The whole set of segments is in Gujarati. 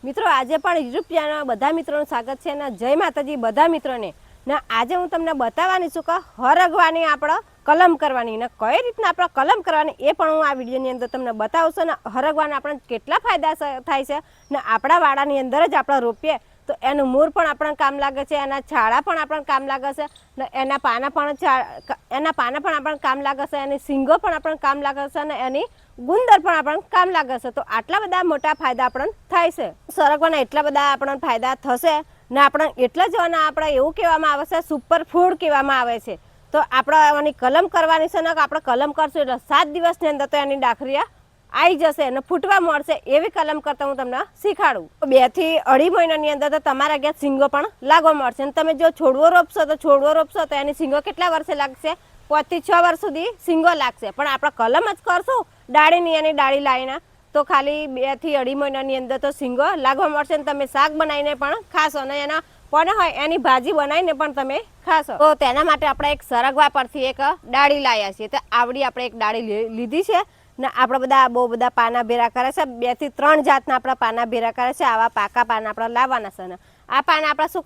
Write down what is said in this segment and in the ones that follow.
મિત્રો આજે પણ યુટ્યુબ ચેનલ બધા મિત્રોનું સ્વાગત છે અને જય માતાજી બધા મિત્રોને ને આજે હું તમને બતાવવાની છું કે હરગવાની આપણે કલમ કરવાની ને કઈ રીતના આપણે કલમ કરવાની એ પણ હું આ વિડીયોની અંદર તમને બતાવું છું ને હરગવાના આપણને કેટલા ફાયદા થાય છે ને આપણા વાડાની અંદર જ આપણે રોપીએ તો એનું મૂળ પણ આપણને કામ લાગે છે, એના છાળા પણ આપણને કામ લાગે છે ને એના પાના પણ આપણને કામ લાગે છે, એની સિંગો પણ આપણને કામ લાગે છે અને એની ગુંદર પણ આપણને કામ લાગે છે. તો આટલા બધા મોટા ફાયદા આપણને થાય છે. સરગવાના એટલા બધા આપણને ફાયદા થશે ને આપણને એટલા જ આપણે એવું કહેવામાં આવે છે સુપર ફૂડ કહેવામાં આવે છે. તો આપણે એની કલમ કરવાની છે ને આપણે કલમ કરશું એટલે 7 દિવસની અંદર તો એની ડાખરીયા આવી જશે અને ફૂટવા મળશે એવી કલમ કરતા હું તમને શીખાડું. 2 થી 2.5 મહિનાની અંદર તો તમારા ઘેર સિંગો પણ લાગવા મળશે અને તમે જો છોડવો રોપશો તો એની સિંગો કેટલા વર્ષે લાગશે? 5 થી 6 વર્ષ સુધી સિંગો લાગશે. પણ આપણે કલમ જ કરશું ડાળીની એની ડાળી લાવીને તો ખાલી 2 થી 2.5 મહિનાની અંદર તો સિંગો લાગવા મળશે અને તમે શાક બનાવીને પણ ખાશો અને એના પણ હોય એની ભાજી બનાવીને પણ તમે ખાશો. તો તેના માટે આપણે એક સરગવા પરથી એક ડાળી લાવ્યા છીએ. તો આવડી આપણે એક ડાળી લીધી છે ને આપણે બધા બહુ બધા પાના ભેરા કરે છે. 2 થી 3 જાતના આપણા પાના ભેરા કરે છે. આવા પાકા પાના આપણે લાવવાના છે ને આ પાના આપણે શું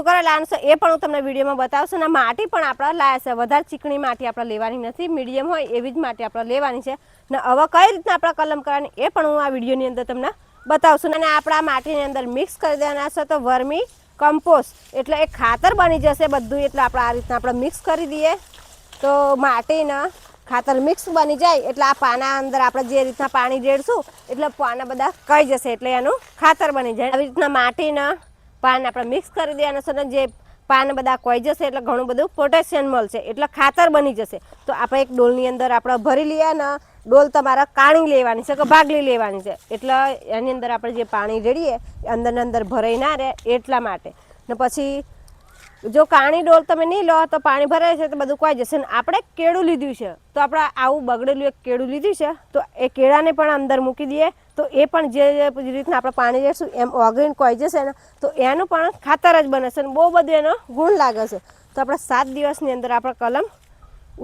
કરવા લાવવાનું છે એ પણ હું તમને વિડીયોમાં બતાવશું. ને માટી પણ આપણે લાવ્યા છે. વધારે ચીકણી માટી આપણે લેવાની નથી, મીડિયમ હોય એવી જ માટી આપણે લેવાની છે. ને હવે કઈ રીતના આપણે કલમ કરવાની એ પણ હું આ વિડીયોની અંદર તમને બતાવશું. અને આપણા માટીની અંદર મિક્સ કરી દેવાના છે તો વર્મી કમ્પોસ્ટ એટલે એક ખાતર બની જશે બધું. એટલે આપણે આ રીતના આપણે મિક્સ કરી દઈએ તો માટીના ખાતર મિક્સ બની જાય એટલે આ પાના અંદર આપણે જે રીતના પાણી રેડશું એટલે પાના બધા કઈ જશે એટલે એનું ખાતર બની જાય. આવી રીતના માટીના પાન આપણે મિક્સ કરી દેવાના છે અને જે પાન બધા કોઈ જશે એટલે ઘણું બધું પોટેશિયમ મળશે એટલે ખાતર બની જશે. તો આપણે એક ડોલની અંદર આપણે ભરી લઈએ ને ડોલ તમારે કાણી લેવાની છે કે ભાગલી લેવાની છે એટલે એની અંદર આપણે જે પાણી રેડીએ અંદર ભરાઈ ના રહે એટલા માટે. ને પછી જો કાણી ડોલ તમે નહીં લો તો પાણી ભરાય છે તો બધું કોઈ જશે. ને આપણે કેળું લીધું છે તો આપણે આવું બગડેલું એક કેળું લીધું છે તો એ કેળાને પણ અંદર મૂકી દઈએ તો એ પણ જે રીતના આપણે પાણી રેડશું એમ ઓગળીને કોઈ જશે ને તો એનું પણ ખાતર જ બને છે અને બહુ બધું એનો ગુણ લાગે છે. તો આપણે 7 દિવસની અંદર આપણે કલમ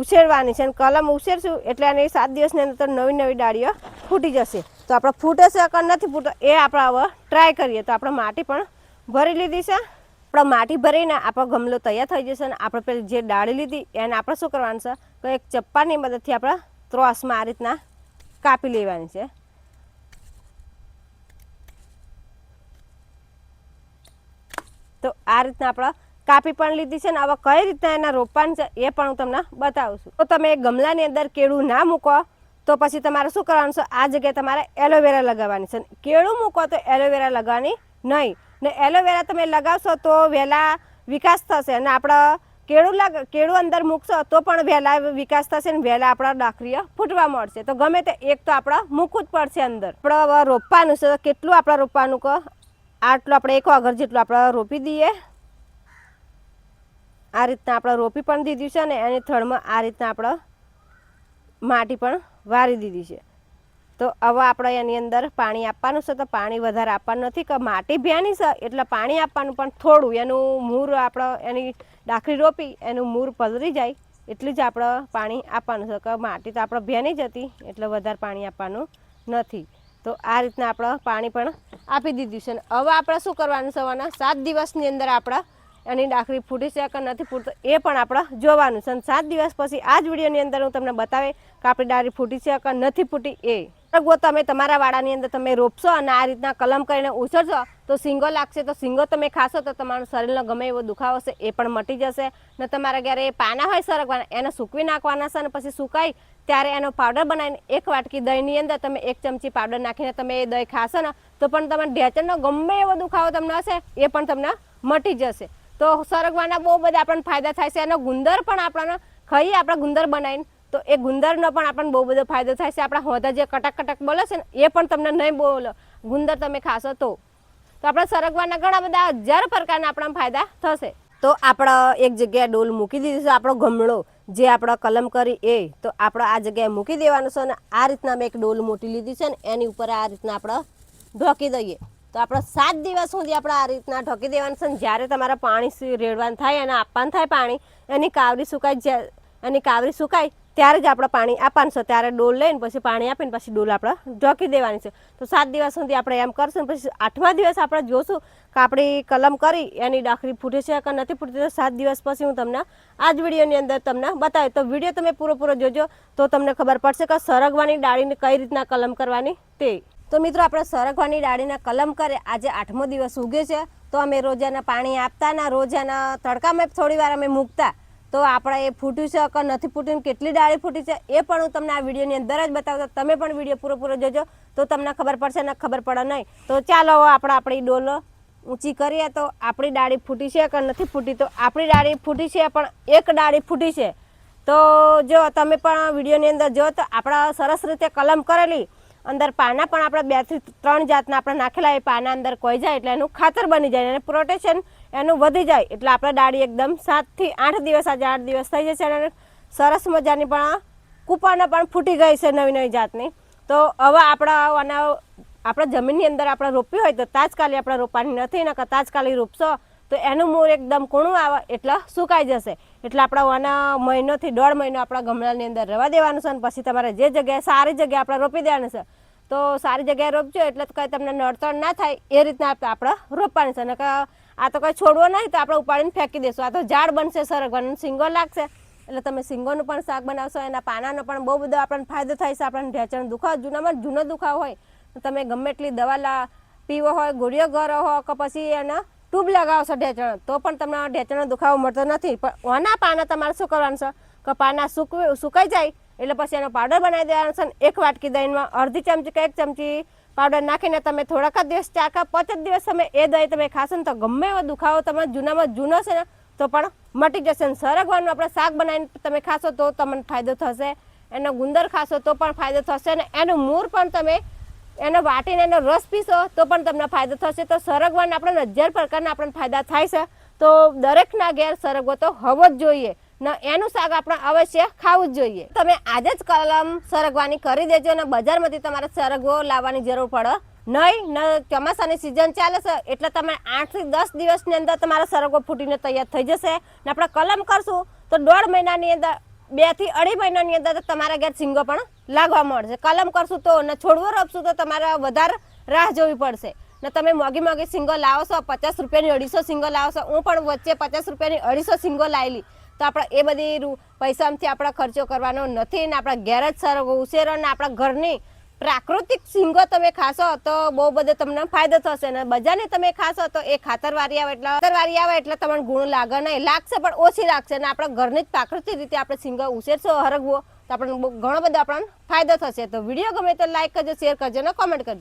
ઉછેરવાની છે અને કલમ ઉછેરશું એટલે એની 7 દિવસની અંદર તો નવી ડાળીઓ ફૂટી જશે. તો આપણે ફૂટે છે કે નથી ફૂટતો એ આપણે હવે ટ્રાય કરીએ. તો આપણે માટી પણ ભરી લીધી છે. આપણે માટી ભરીને આપણો ગમલો તૈયાર થઈ જશે અને આપણે પેલી જે ડાળી લીધી એને આપણે શું કરવાનું છે તો એક ચપ્પાની મદદથી આપણે ત્રોસમાં આ રીતના કાપી લેવાની છે. તો આ રીતના આપણે કાપી પણ લીધી છે ને હવે કઈ રીતના એના રોપવાનું છે એ પણ હું તમને બતાવું છું. તો તમે ગમલાની અંદર કેળું ના મૂકો તો પછી તમારે શું કરવાનું છે આ જગ્યાએ તમારે એલોવેરા લગાવવાની છે. કેળું મૂકો તો એલોવેરા લગાવવાની નહીં ને એલોવેરા તમે લગાવશો તો વહેલા વિકાસ થશે અને આપણે કેળું અંદર મૂકશો તો પણ વહેલા વિકાસ થશે ને વહેલા આપણા ડાખરીઓ ફૂટવા મળશે. તો ગમે તે એક તો આપણે મૂકવું જ પડશે અંદર. આપણે હવે રોપવાનું છે કેટલું આપણે રોપવાનું કહો આટલું આપણે 1 વાગર જેટલું આપણે રોપી દઈએ. આ રીતના આપણે રોપી પણ દીધું છે ને એની થડમાં આ રીતના આપણે માટી પણ વારી દીધી છે. તો હવે આપણે એની અંદર પાણી આપવાનું છે. તો પાણી વધારે આપવાનું નથી કે માટી ભેની છે એટલે પાણી આપવાનું પણ થોડું એનું મૂળ આપણે એની ડાખરી રોપી એનું મૂળ પલળી જાય એટલું જ આપણે પાણી આપવાનું છે કે માટી તો આપણે ભેની જ હતી એટલે વધારે પાણી આપવાનું નથી. તો આ રીતના આપણે પાણી પણ આપી દીધું છે. હવે આપણે શું કરવાનું છે 7 દિવસની અંદર આપણે એની ડાખરી ફૂટી છે કે નથી ફૂટતો એ પણ આપણે જોવાનું છે. અને 7 દિવસ પછી આ જ વિડીયોની અંદર હું તમને બતાવે કે આપણી ડાળી ફૂટી છે કે નથી ફૂટી એ. તમે તમારા વાડાની અંદર તમે રોપશો અને આ રીતના કલમ કરીને ઉછળશો તો સિંગો લાગશે. તો સિંગો તમે ખાશો તો તમારું શરીરનો ગમે એવો દુખાવો છે એ પણ મટી જશે. ને તમારા ઘરે એ પાના હોય સરગવાના એને સૂકવી નાખવાના છે અને પછી સુકાય ત્યારે એનો પાવડર બનાવીને 1 વાટકી દહીંની અંદર તમે 1 ચમચી પાવડર નાખીને તમે એ દહીં ખાશો ને તો પણ તમારા ઢેચણનો ગમે એવો દુખાવો તમને હશે એ પણ તમને મટી જશે. તો સરગવાના બહુ બધા આપણને ફાયદા થાય છે. એનો ગુંદર પણ આપણને ખાઈએ આપણે ગુંદર બનાવીને તો એ ગુંદરનો પણ આપણને બહુ બધો ફાયદો થાય છે. આપણા હોદા જે કટક બોલે છે ને એ પણ તમને નહીં બોલો ગુંદર તમે ખાશો તો આપણે સરગવાના ઘણા બધા 1000 પ્રકારના આપણા ફાયદા થશે. તો આપણે એક જગ્યાએ ડોલ મૂકી દીધી છે આપણો ગમલો જે આપણે કલમ કરી એ તો આપણે આ જગ્યાએ મૂકી દેવાનું છે અને આ રીતના મેં એક ડોલ મોટી લીધી છે ને એની ઉપર આ રીતના આપણે ઢોકી દઈએ. તો આપણે 7 દિવસ સુધી આપણે આ રીતના ઢોકી દેવાનું છે. જ્યારે તમારે પાણી રેડવાનું થાય અને આપવાનું થાય પાણી એની કાવરી સુકાય ત્યારે જ આપણે પાણી આપવાનું છે. ત્યારે ડોલ લઈને પછી પાણી આપીને પછી ડોલ આપણે ઢોકી દેવાની છે. તો 7 દિવસ સુધી આપણે એમ કરશું. પછી 8મા દિવસ આપણે જોશું કે આપણી કલમ કરી એની ડાખરી ફૂટે છે કે નથી ફૂટતી. તો 7 દિવસ પછી હું તમને આ જ વિડીયોની અંદર તમને બતાવી. તો વિડીયો તમે પૂરો જોજો તો તમને ખબર પડશે કે સરગવાની ડાળીને કઈ રીતના કલમ કરવાની તે. તો મિત્રો આપણે સરગવાની ડાળીના કલમ કરે આજે 8મો દિવસ ઉગે છે. તો અમે રોજાના પાણી આપતા ના રોજાના તડકામાં થોડી વાર અમે મૂકતા. તો આપણે એ ફૂટ્યું છે કે નથી ફૂટ્યું, કેટલી ડાળી ફૂટી છે એ પણ હું તમને આ વિડીયોની અંદર જ બતાવું. તો તમે પણ વિડીયો પૂરો જોજો તો તમને ખબર પડશે ને ખબર પડે નહીં. તો ચાલો આપણે આપણી ડોલ ઊંચી કરીએ. તો આપણી ડાળી ફૂટી છે કે નથી ફૂટી. તો આપણી ડાળી ફૂટી છે પણ એક ડાળી ફૂટી છે. તો જો તમે પણ વિડીયોની અંદર જો તો આપણે સરસ રીતે કલમ કરેલી અંદર પાના પણ આપણે 2 થી 3 જાતના આપણે નાખેલા. એ પાના અંદર કોઈ જાય એટલે એનું ખાતર બની જાય અને પ્રોટેક્શન એનું વધી જાય. એટલે આપણે ડાળી એકદમ 7 થી 8 દિવસ આજે 8 દિવસ થઈ જશે અને સરસ મજાની પણ કૂપાના પણ ફૂટી ગઈ છે નવી જાતની. તો હવે આપણે જમીનની અંદર આપણે રોપવી હોય તો તાજકાલી આપણે રોપવાની નથી ને કે તાજકાલી રોપશો તો એનું મૂળ એકદમ કૂણું આવે એટલે સુકાઈ જશે. એટલે આપણે આના મહિનોથી 1.5 મહિનો આપણા ગમલાની અંદર રહેવા દેવાનું છે. અને પછી તમારે જે જગ્યાએ સારી જગ્યાએ આપણે રોપી દેવાનું છે. તો સારી જગ્યાએ રોપજો એટલે કંઈ તમને નડતર ના થાય એ રીતના આપણે રોપવાની છે. ને કે આ તો કંઈ છોડવો નહીં તો આપણે ઉપાડીને ફેંકી દઈશું. આ તો ઝાડ બનશે સરગવાનું, સિંગો લાગશે એટલે તમે સિંગોનું પણ શાક બનાવશો. એના પાનાનો પણ બહુ બધો આપણને ફાયદો થાય છે. આપણને ઢેચણ દુખાવો જૂનો દુખાવો હોય તો તમે ગમે એટલી દવા પીવો હોય, ગોળીઓ ગળો હોય કે પછી એના ટ્યુબ લગાવશો ઢેચણ તો પણ તમને ઢેચણનો દુખાવો મળતો નથી. પણ આના પાના તમારે શું કરવાનું છે કે પાના સુકાઈ જાય એટલે પછી એનો પાવડર બનાવી દેવાનો છે. 1 વાટકી દહીંમાં અડધી ચમચી કે 1 ચમચી પાવડર નાખીને તમે થોડાક જ દિવસ 4 કે 5 જ દિવસ તમે એ દહીં તમે ખાશો ને તો ગમે એવો દુખાવો તમારે જૂનામાં જૂનો છે ને તો પણ મટી જશે. ને સરગવાનું આપણે શાક બનાવીને તમે ખાશો તો તમને ફાયદો થશે. એનો ગુંદર ખાશો તો પણ ફાયદો થશે. ને એનું મૂળ પણ તમે એનો વાટીને એનો રસ પીશો તો પણ તમને ફાયદો થશે. તો સરગવાના આપણે 1000 પ્રકારના આપણને ફાયદા થાય છે. તો દરેકના ઘેર સરગવો તો હોવો જ જોઈએ ને એનું શાક આપણે અવશ્ય ખાવું જ જોઈએ. તમે આજે જ કલમ સરગવાની કરી દેજો ને બજારમાંથી તમારે સરગવો લાવવાની જરૂર પડે નહીં. ને ચોમાસાની સિઝન ચાલે છે એટલે તમે 8 થી 10 દિવસની અંદર તમારા સરગવો ફૂટીને તૈયાર થઈ જશે. ને આપણે કલમ કરશું તો 1.5 મહિનાની અંદર 2 થી 2.5 મહિનાની અંદર તમારા ઘેર સિંગો પણ લાગવા મળશે. કલમ કરશું તો ને છોડવો રોપશું તો તમારે વધારે રાહ જોવી પડશે. ને તમે મોંઘી સિંગો લાવો છો, 50 રૂપિયાની 250 સિંગો લાવો છો. હું પણ વચ્ચે 50 રૂપિયાની 250 સિંગો લાવેલી. તો આપણે એ બધી પૈસામાંથી આપણે ખર્ચો કરવાનો નથી. ને આપણા ઘેર જ સરગવો ઉછેરો ને આપણા ઘરની પ્રાકૃતિક સિંગો તમે ખાશો તો બહુ બધો તમને ફાયદો થશે. ને બજારની તમે ખાશો તો એ ખાતરવાળી આવે એટલે તમને ગુણ લાગે નહીં, લાગશે પણ ઓછી લાગશે. ને આપણા ઘરની જ પ્રાકૃતિક રીતે આપણે સિંગો ઉછેરશો હરગવો તો આપણને ઘણો બધો આપણને ફાયદો થશે. તો વિડીયો ગમે તો લાઈક કરજો, શેર કરજો અને કોમેન્ટ કરજો.